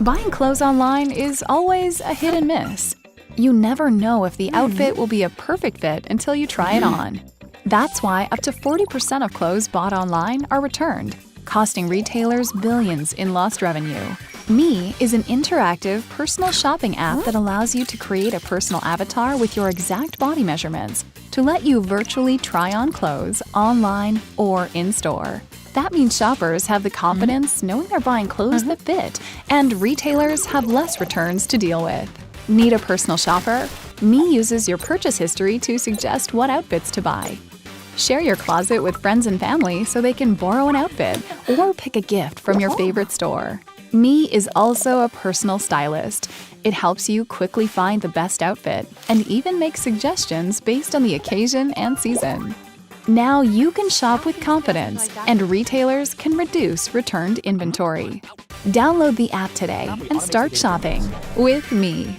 Buying clothes online is always a hit and miss. You never know if the outfit will be a perfect fit until you try it on. That's why up to 40% of clothes bought online are returned, costing retailers billions in lost revenue. Me is an interactive personal shopping app that allows you to create a personal avatar with your exact body measurements to let you virtually try on clothes online or in-store. That means shoppers have the confidence knowing they're buying clothes that fit, and retailers have less returns to deal with. Need a personal shopper? Me uses your purchase history to suggest what outfits to buy. Share your closet with friends and family so they can borrow an outfit or pick a gift from your favorite store. Me is also a personal stylist. It helps you quickly find the best outfit and even make suggestions based on the occasion and season. Now you can shop with confidence, and retailers can reduce returned inventory. Download the app today and start shopping with Me.